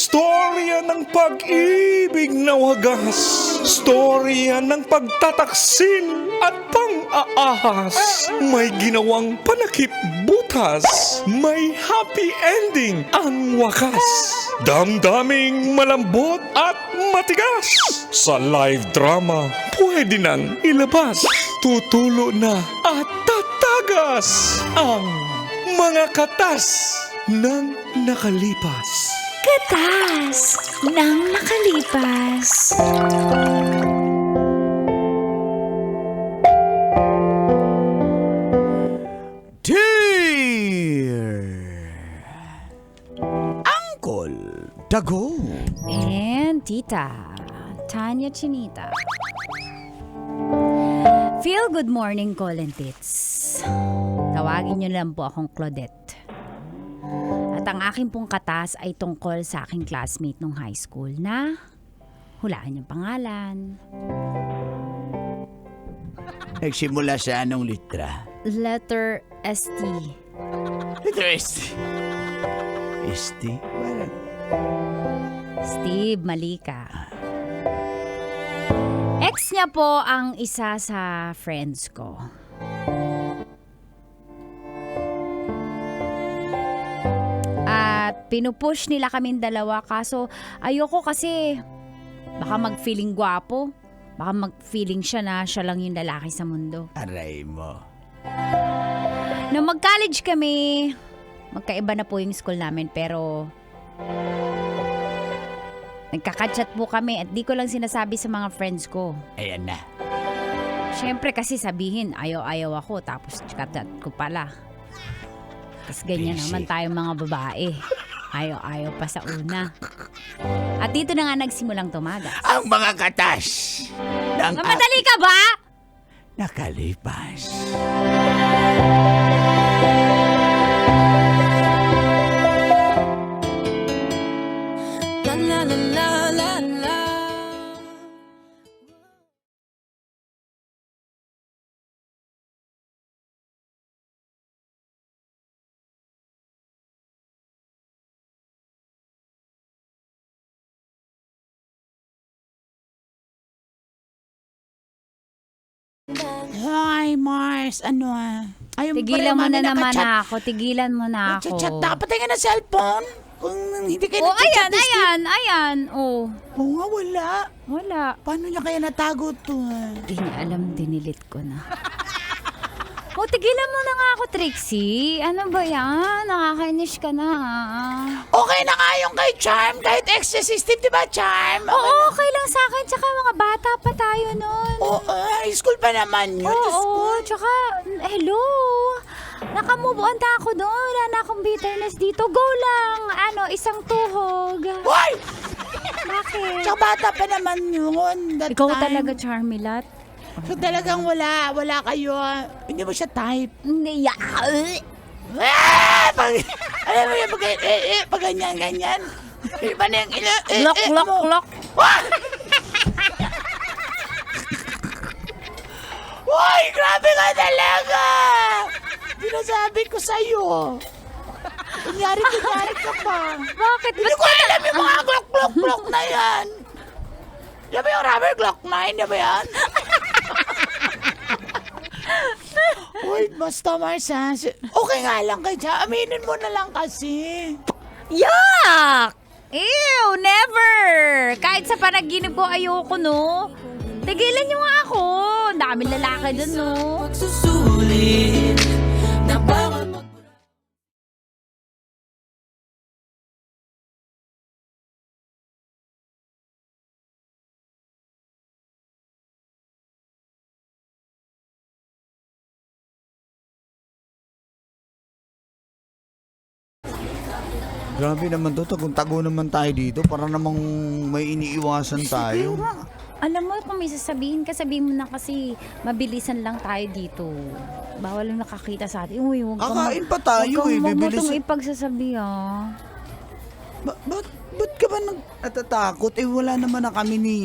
Storya ng pag-ibig na wagas. Storya ng pagtataksil at pang-aahas. May ginawang panakip butas. May happy ending ang wakas. Damdaming malambot at matigas. Sa live drama, pwede nang ilabas. Tutulo na at tatagas ang mga katas ng nakalipas. Katas ng nakalipas. Dear Uncle Dago. And Tita Tanya Chinita. Feel good morning, Colentits. Tawagin niyo lang po akong Claudette. At ang aking pong katas ay tungkol sa aking classmate nung high school na hulaan niyong pangalan. Nagsimula sa anong litra? Letter ST. Letter S. ST? Parang Steve Malika. Ex niya po ang isa sa friends ko. At pinupush nila kaming dalawa kaso ayoko kasi baka mag-feeling gwapo. Baka mag-feeling siya na siya lang yung lalaki sa mundo. aray mo. Nung mag-college kami, magkaiba na po yung school namin pero nagkakachat po kami at di ko lang sinasabi sa mga friends ko. Ayan na. Siyempre kasi sabihin, ayaw-ayaw ako tapos katat ko pala. Tapos ganyan Busy. naman tayong mga babae. Ayaw-ayaw pa sa una. At dito na nga nagsimulang tumagas. Ang mga katas ng Mamadali ka ba? nakalipas. La la la la la la. Hi, Mars. Ano Ayaw Tigilan mo na naman ako. Tigilan mo na ako. Chat dapat tayo ng cellphone. Kung hindi kayo Oh, ayan. Oh, Oo nga, wala. wala. Paano niya kaya natago to? Di niya alam, dinilit ko na. Oh, tigilan mo na nga ako, Trixie. Ano ba yan? Nakakainis ka na. Okay na nga yung kay Charm. Kahit extra system, di ba, Charm? Oo, okay lang sa akin. Tsaka mga bata pa tayo nun. Oo, high school pa naman yun. Oo, tsaka, hello. Nakamove on na ako doon. Wala na akong bitterness dito. Go lang. Isang tuhog. Hoy! Bakit? Tsaka bata pa naman yun. That Ikaw time. talaga, Charmilat. So talagang wala kayo. Hindi mo siya type. Hindi, Alam mo yung pag ganyan. Iba na yung Lock. Hoy, grabe ka talaga! Sinasabi ko sa'yo. Kunyari ka pa. Bakit? Hindi ko alam yung mga glock na yan. Yan ba yung rubber glock 9? Yan ba yan? Wait, basta Marsa. Okay nga lang kay Cha. Aminin mo na lang kasi. Yuck! Ew, never! Kahit sa panaginip ko, ayoko, no? Tigilan niyo nga ako. Ang daming lalaki dun, no? Pagsusulit na bawal mag... Grabe naman to. Tago naman tayo dito. Para namang may iniiwasan tayo. Alam mo, kung may sasabihin ka, sabihin mo na kasi mabilisan lang tayo dito. Bawal yung nakakita sa atin. Uy, huwag Kakain pa tayo eh. Huwag mo Bibilis. itong ipagsasabi, ah. Ba't ka ba natatakot? Wala naman na kami ni...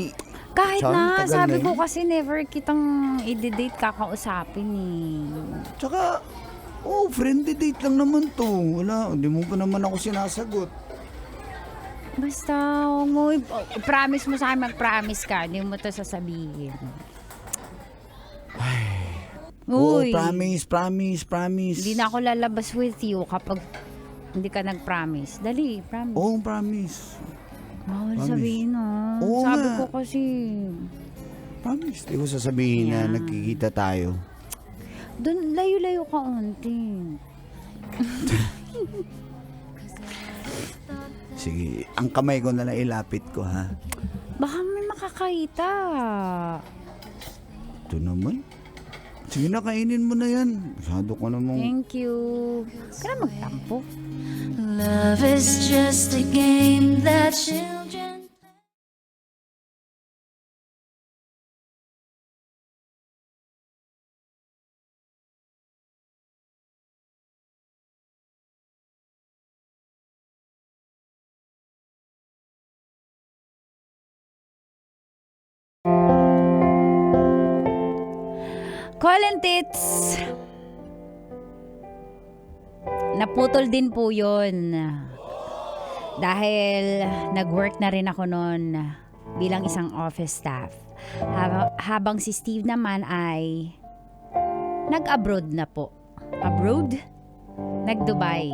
Kahit Char, na, tagal sabi na ko yun. kasi never kitang i-date kakausapin eh. Tsaka, friendly date lang naman to. Wala, hindi mo pa naman ako sinasagot. Basta, promise mo sa akin, mag-promise ka. Hindi mo to sasabihin. Oo, Uy, promise. hindi na ako lalabas with you kapag hindi ka nag-promise. Dali, promise. Oo, promise. Bawal promise. sabihin, no? Oo Sabi nga. ko kasi, Promise. Di ko sasabihin na Yeah. nagkikita tayo. doon layo-layo ka unti. Sige, ang kamay ko na lang ilapit ko, ha? Baka may makakita. Ito naman. Sige na, kainin mo na yan. Masyado ko namang... Thank you. Ka na magtampo. Love is just a game that children. Colin Tits. Naputol din po yun. Dahil nag-work na rin ako noon bilang isang office staff. Habang si Steve naman ay nag-abroad na po. Abroad? Nag-Dubai.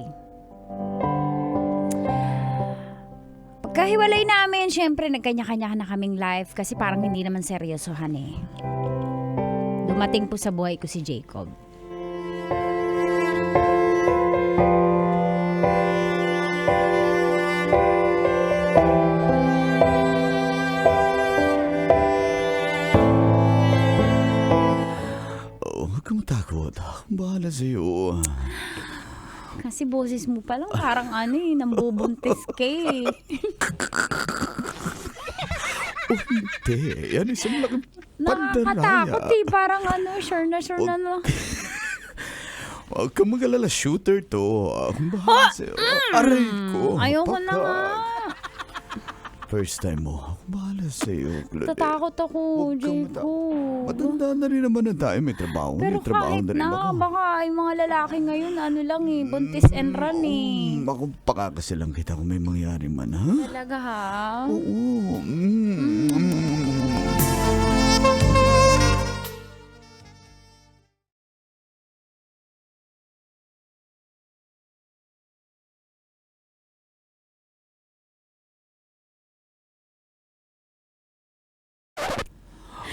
Pagkahiwalay namin, syempre nagkanya-kanya na kaming life kasi parang hindi naman seryosohan eh. Dumating po sa buhay ko si Jacob. Oh, huwag kang matakot. Akong bahala sa'yo. Kasi boses mo pa lang parang nambubuntis ka eh. Oh, hindi. Yan isang laking pandaraya. Nakakatakot eh. Parang sure na no. Huwag kang mag-alala. Shooter to. Akong bahala sa'yo. Aray ko. Ayoko na nga. First time mo. Akong bahala sa'yo, Claudette. Tatakot ako, Huwag kang Jacob. Matanda na rin naman na tayo. May trabaho. Pero may trabaho kahit na rin na, ako. baka yung mga lalaki ngayon, buntis and run eh. Ako, pakakasilang kita kung may mangyari man, ha? Talaga ha? Oo.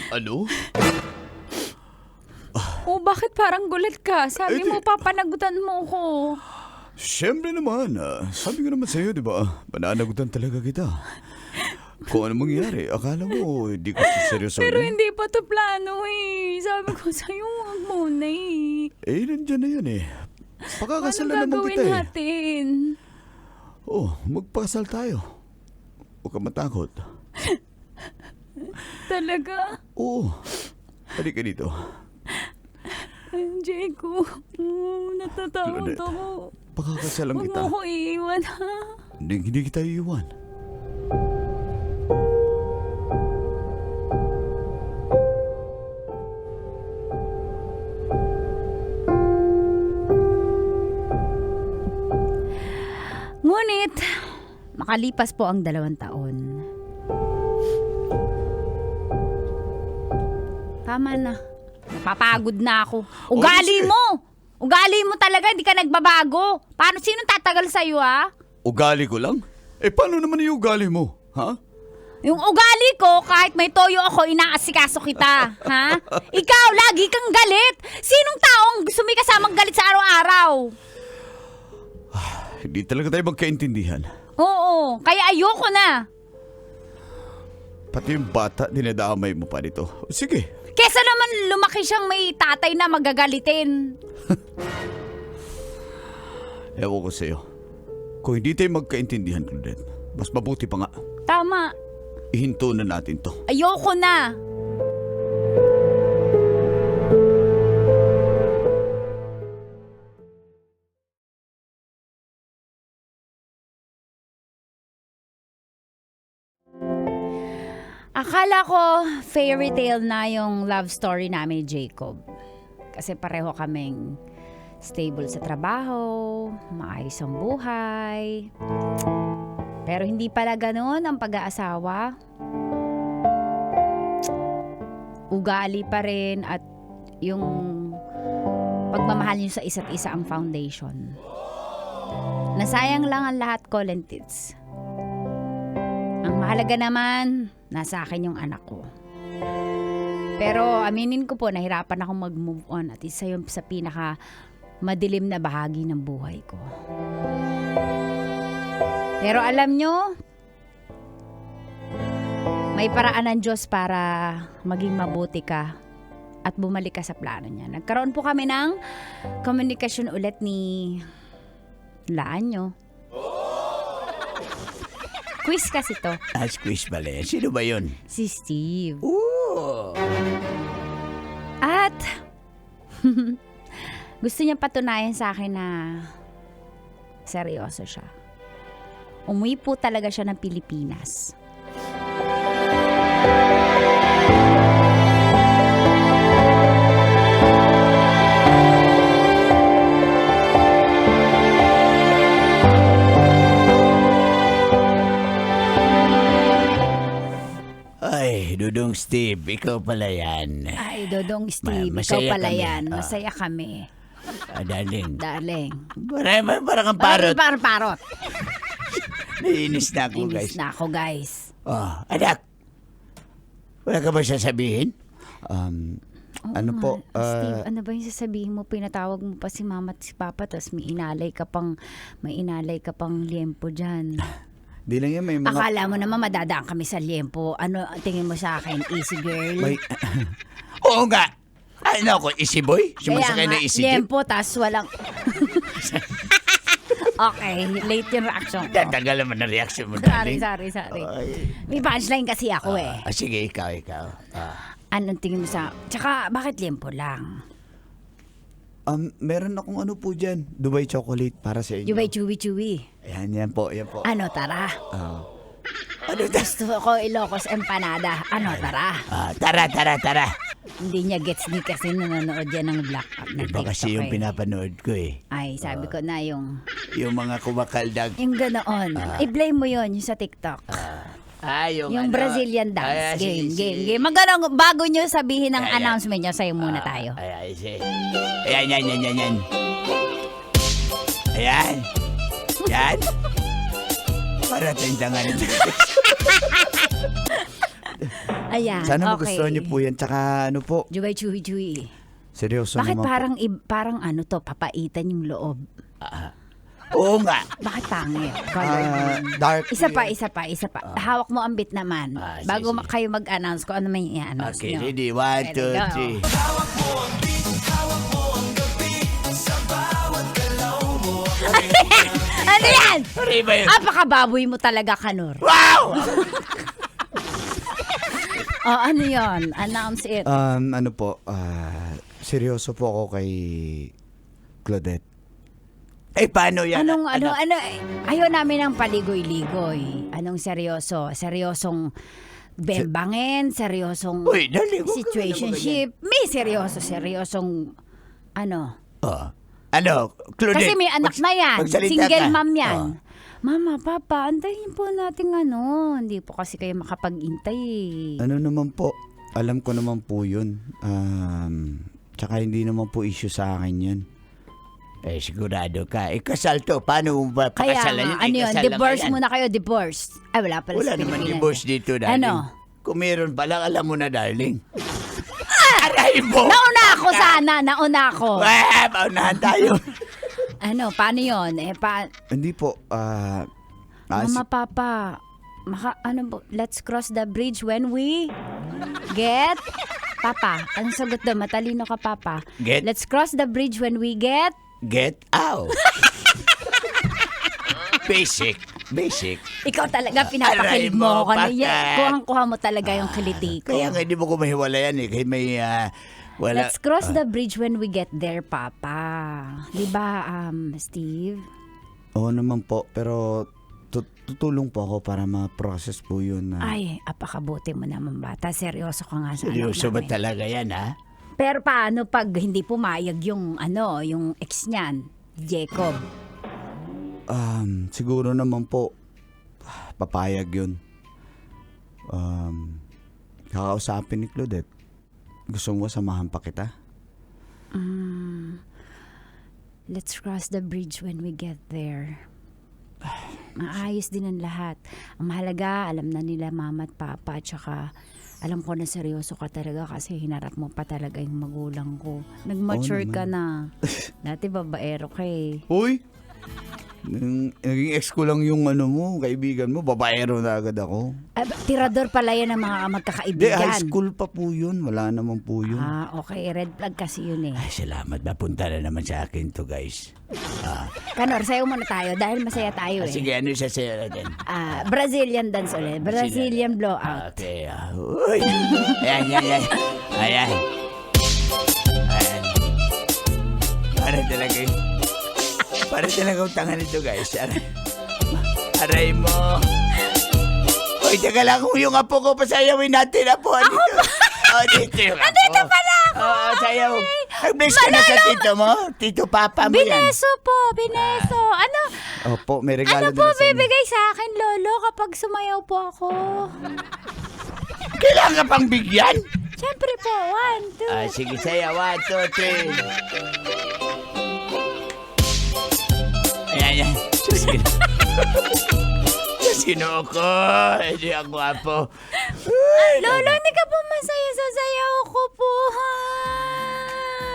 Ano? Oh, bakit parang gulat ka? Sabi Eh, mo, papanagutan mo ko. Siyempre naman. Sabi ko naman sa'yo, di ba? Mananagutan talaga kita. Kung ano mangyari, akala mo, hindi ko seryoso. Pero hindi pa to plano eh. Sabi ko sa'yo, huwag muna eh. Nandyan na yan eh. Pakakasal na Ano naman kita gagawin eh. natin? Oh, magpakasal tayo. Huwag ka matakot. Talaga? Oo. Halika dito. Jacob, natatakot Claudette, ako. Pakakasalan Huwag kita. mo ko iiwan ha. Hindi kita iiwan. Ngunit, makalipas po ang 2 taon. Tama na. Napapagod na ako. Ugali mo! Ugali mo talaga, hindi ka nagbabago. Paano, sinong tatagal sa'yo, ha? Ugali ko lang? Paano naman yung ugali mo? Ha? Yung ugali ko, kahit may toyo ako, inaasikaso kita. Ha? Ikaw, lagi kang galit. Sinong taong gusto may kasamang galit sa araw-araw? Hindi talaga tayo magkaintindihan. Oo, kaya ayoko na. Pati yung bata, dinadamay mo pa nito. Sige. Kesa naman lumaki siyang may tatay na magagalitin. Ewan ko sa'yo. Kung hindi tayo magkaintindihan, Claudette, mas mabuti pa nga. Tama. Ihinto na natin to. Ayoko na. Akala ko fairy tale na yung love story namin ni Jacob. Kasi pareho kaming stable sa trabaho, maayos ang buhay. Pero hindi pala ganoon ang pag-aasawa. Ugali pa rin at yung pagmamahal nyo sa isa't isa ang foundation. Nasayang lang ang lahat, Colentits. Ang mahalaga naman, nasa akin yung anak ko. Pero aminin ko po, nahirapan akong mag-move on at isa yung sa pinaka madilim na bahagi ng buhay ko. Pero alam nyo, may paraan ng Diyos para maging mabuti ka at bumalik ka sa plano niya. Nagkaroon po kami ng komunikasyon ulit ni laan nyo. Quiz kasi to. Quiz pala yan. Sino ba yun? Si Steve. Ooh. At gusto niya patunayan sa akin na seryoso siya. Umuwi po talaga siya ng Pilipinas. Ay, Dudong Steve, ikaw pala yan. Ay, Dodong Steve, ikaw Masaya pala kami. yan. Masaya kami. Darling. Darling. Parang ang parot. Parang parot. Naiinis na ako, guys. Inis na ako, guys. Oh, anak. Wala ka ba sasabihin? Oo po? nga, Steve, ano ba yung sasabihin mo? Pinatawag mo pa si mama at si papa, tapos may inalay ka pang liempo dyan. Di lang yan, may mga... Akala mo naman madadaan kami sa liempo. Ano ang tingin mo sa akin? Easy girl? May... Oo nga. Ano ako, easy boy? Sumasakay na easy jeep? liempo, tas walang... Okay, late yung reaction ko. Tatagal naman ang reaction mo, Sorry. darling. Ay. May punchline kasi ako eh. Sige, ikaw. Anong tingin mo sa... Tsaka, bakit liempo lang? Meron akong ano po dyan. Dubai chocolate para sa inyo. Yung may chewy-chewy. Yan po. Ano, tara? Ano Gusto ko Ilocos empanada. Ano, tara? Tara. Hindi niya gets ni kasi nanonood yan ng Black Up na Iba TikTok kasi yung eh. pinapanood ko eh. Ay, sabi ko na yung Mga kumakaldag. ganoon. I-blame mo yon yung sa TikTok. Yung Brazilian dance. Game. Magano bago nyo sabihin ng announcement nyo, sa'yo muna tayo. Ayan. Yan. Para tindangan. Ayan, Sana okay. magustuhan niyo po yan. Tsaka ano po, Jubay chewy. seryoso Bakit naman parang ano to, papaitan yung loob? Oo nga. Bakit pangit? Color. Dark. Isa pa. Hawak mo ang beat naman. Bago sige. kayo mag-announce ko ano may i-announce Okay, nyo. ready? 1, Ready, 2, go. 3. Ano yan? Sorry ba yun? Apakababoy mo talaga, Kanor. Wow! Oh, ano yon? Announce it. Ano po, seryoso po ako kay Claudette. Paano yan? Ano, ayaw namin ng paligoy-ligoy. Anong seryoso? Seryosong bembangin, seryosong Uy, darling, huwag ka situationship. May seryosong ano. Ano, Claudette? Kasi may anak na yan. magsalita Single ka. mom yan. Mama, papa, antayin po natin ano. Hindi po kasi kayo makapag-intay eh. Ano naman po, alam ko naman po yun. Tsaka hindi naman po issue sa akin yun. Sigurado ka. Kasal to. Paano mo ba Kaya pakasalan nga, yun? ano yun, Kasal lang divorce yan. muna kayo, divorce. Ay, wala pala Wala sa naman Pilipinas. divorce dito, darling. Ano? Kung meron pala, alam mo na, darling. Aray mo! Nauna ako sana, nauna ako. Paunahan tayo. Ano, paano yun? Hindi po, Mama, papa, let's cross the bridge when we get... Papa, anong sagot doon? Matalino ka, papa. Get? Let's cross the bridge when we get... Get out. Basic. Ikaw talaga, pinapakilig Aray mo, mo ako. paka. Kuhang-kuha mo talaga yung kiliti ko. Kaya nga hindi mo ko mahiwalayan eh. Kahit may, wala. Let's cross the bridge when we get there, papa. Diba, Steve? Oo naman po, pero tutulong po ako para ma-process po yun. Ay, apakabuti mo naman, bata. Seryoso ka nga sa Seryoso ba anak namin. talaga yan, ha? Pero paano pag hindi pumayag yung ex niyan, Jacob? Siguro naman po, papayag yun. Kakausapin ni Claudette. Gusto mo samahan pa kita? Let's cross the bridge when we get there. Maayos din ang lahat. Ang mahalaga, alam na nila mama at papa, tsaka alam ko na seryoso ka talaga kasi hinarap mo pa talaga yung magulang ko. Nag-mature Oo ka naman. na. Dati babaero ka eh. Uy! Naging ex ko lang yung kaibigan mo, babaero na agad ako. Tirador pala yan ng mga Hindi, magkakaibigan. high school pa po yun. Wala naman po yun. Okay. Red flag kasi yun eh. Ay, salamat. Napunta na naman sa akin to, guys. Kanor, sayo muna tayo dahil masaya tayo eh. Sige, ano yung sasayo natin? Brazilian dance ulit. Brazilian blowout. Okay. Uy! Ayan. Ayan. Para talaga utangan nito, guys. Aray mo. Uy, teka lang kung yung apo ko, pasayawin natin, apo. Dito yung apo. Dito pala ako. Sayaw. Nag-bless ka na sa tito mo? Tito Papa mo yan. Bineso po, bineso. Ano? Opo, may regalo Ano po din sa inyo. bibigay sa akin, Lolo, kapag sumayaw po ako? Kailangan ka pang bigyan? Siyempre po, 1, 2. Sige, sayaw. 1, 2, 3. Ayan. Sino ko? Hindi ako apo. Lolo, hindi ka po masaya sa sayaw ko po, ha?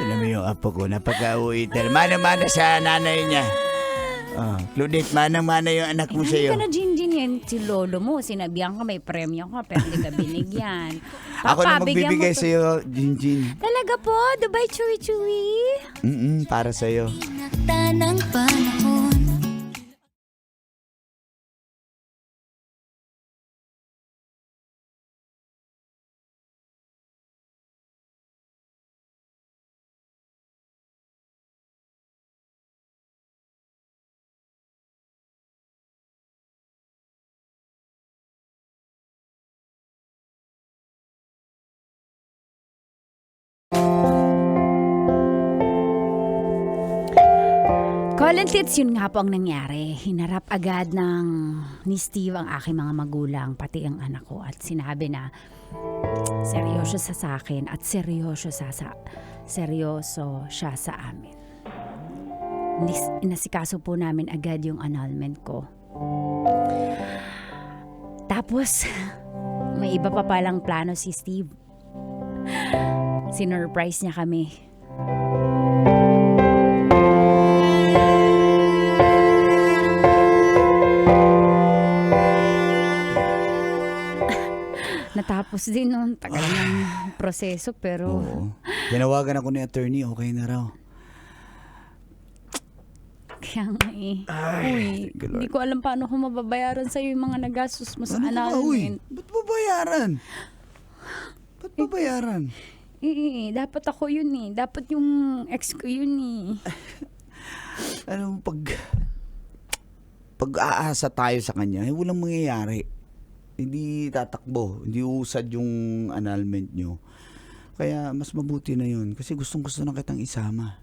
Alam mo yung apo ko, napaka-uwital. Mana-mana sa nanay niya. Claudette, manang-mana yung anak mo Hindi sa'yo. ka na Jinjin yan. Si Lolo mo, sinabihan ka may premyo ka, pero hindi ka binigyan. Ako na Papa, bigyan magbibigay mo to. sa'yo, Jinjin. Talaga po? Dubai Chewy-Chewy? Para sa'yo. Nakta ng panahon. Colin Tits, yun nga po ang nangyari. Hinarap agad ni Steve ang aking mga magulang, pati ang anak ko. At sinabi na seryoso siya sa akin at seryoso siya sa amin. Inasikaso po namin agad yung annulment ko. Tapos, may iba pa palang plano si Steve. Sinurprise niya kami. Natapos din noon. Tagal ng proseso pero... Oo. Tinawagan ako ni attorney, okay na raw. Kaya nga eh. Uy, thank you, Lord. hindi ko alam paano ko mababayaran sa'yo yung mga nagastos mo sa Uy, annulment. ba't babayaran? Dapat ako yun eh. Dapat yung ex ko yun eh. Pag-aasa tayo sa kanya, walang mangyayari. Hindi tatakbo, hindi usad yung annulment nyo. Kaya mas mabuti na yun kasi gustong-gusto na kitang isama.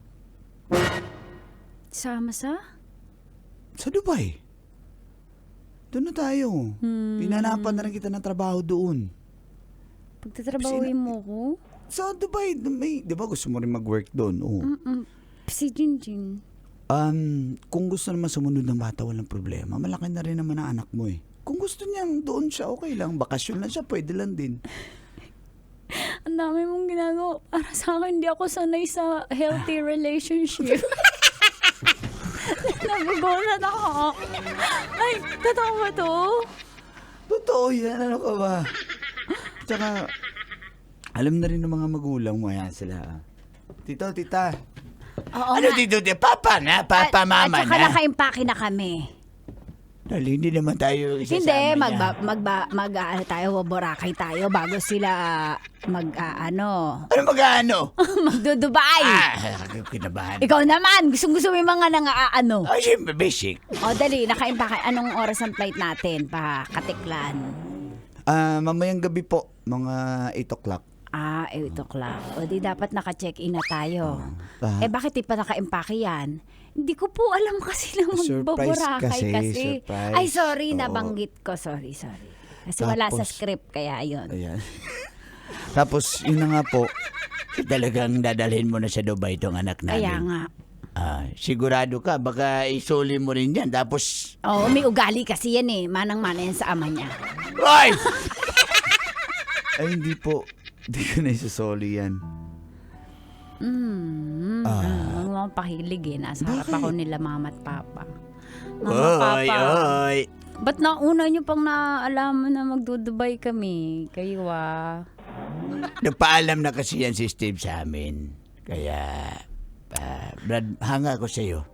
Sama sa? Sa Dubai. Doon na tayo. Pinanapan na rin kita ng trabaho doon. Pagtatrabahuin mo ko? Sa Dubai, di ba gusto mo rin mag-work doon? Oo. Si Jinjin. Kung gusto naman sumunod ng bata, walang problema. Malaki na rin naman ang anak mo eh. Kung gusto niyang doon siya, okay lang. Bakasyon lang siya, pwede lang din. Ang dami mong ginagawa. Para sa akin, hindi ako sanay sa healthy relationship. Nagugulat ako. Ay, totoo ba to? Totoo yan, ano ka ba? Tsaka, alam na rin ng mga magulang mo, yan sila. Tito, tita. Oo Ano nga. tito, papa na? Papa, mama At saka na? naka-impake na kami. Dali, hindi naman tayo isasama Hindi, niya. tayo, Boracay tayo bago sila Ano mag-ano? magdo-Dubai. Kinabahan. Ikaw naman, gustong-gusto mo yung mga nang-aano. Ay, siyempre, basic. O dali, naka-impake. Anong oras ang flight natin pa Katiklan? Mamayang gabi po, mga 8 o'clock. 8 o'clock. O di dapat naka-check-in na tayo. Ah. Bakit di pa naka-empake yan? Hindi ko po alam kasi na Surprise magbaburakay kasi. surprise. Ay, sorry, Oo. nabanggit ko. Sorry. Kasi wala sa Tapos- script, kaya yun. Ayan. Tapos, yun na nga po. Talagang dadalhin mo na sa Dubai itong anak namin. Kaya nga. Sigurado ka, baka isuli mo rin yan. Tapos, Oo, may ugali kasi yan eh. Manang-mana yan sa ama niya. ay! Ay, hindi po. Hindi ko na isusoli yan. Huwag mo akong pahilig eh. Nasa harap ako nila mama at papa. Mama, Oy, papa. oy! Ba't nauna nyo pang naalaman na magdudubay kami? Kayo Nagpaalam na kasi yan si Steve sa amin. Kaya, Brad, hanga ko sa'yo.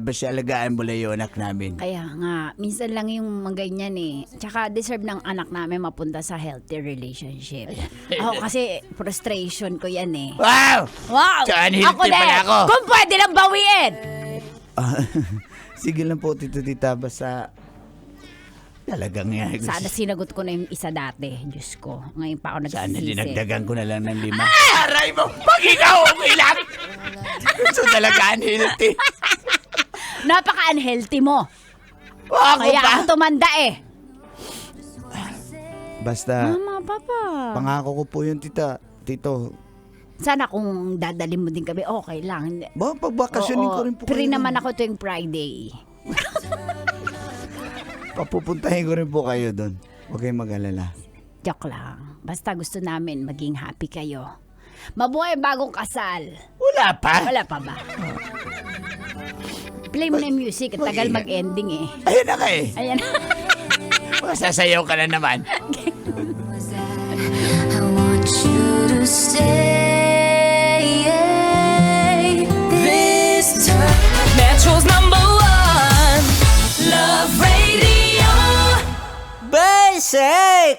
Basta alagaan mo lang yung anak namin. Kaya nga, minsan lang yung mga ganyan eh. Tsaka deserve ng anak namin mapunta sa healthy relationship. Ako kasi frustration ko yan eh. Wow! Wow! Tsaka unhealthy Ako din! pala ako. Kung pwede lang bawiin! Sige lang po, tita. Basta, Talagang yan. Sana sinagot ko na yung isa dati. Diyos ko. Ngayon pa ako Sana nagsisisi. dinagdagan ko na lang ng 5. Aray mo! Pag ikaw okay lang! Gusto talaga unhealthy. Napaka-unhealthy mo. Ako Kaya pa? ako tumanda eh. basta, Mama, papa. pangako ko po yun, tito. Sana kung dadalhin mo din kami, okay lang. Ba, pagbakasyonin ko rin po Free kayo. naman ako tuwing Friday. Papupuntahin ko rin po kayo doon. Huwag kayong mag-alala. Joke lang. Basta gusto namin maging happy kayo. Mabuhay bagong kasal. Wala pa. Wala pa ba? Play mo na yung music. Ang tagal mag-ending eh. Ayun na ka eh. Ayan. Masasayaw ka na naman. I want you to stay. This time. Metro's #1 Love Radio. Basic!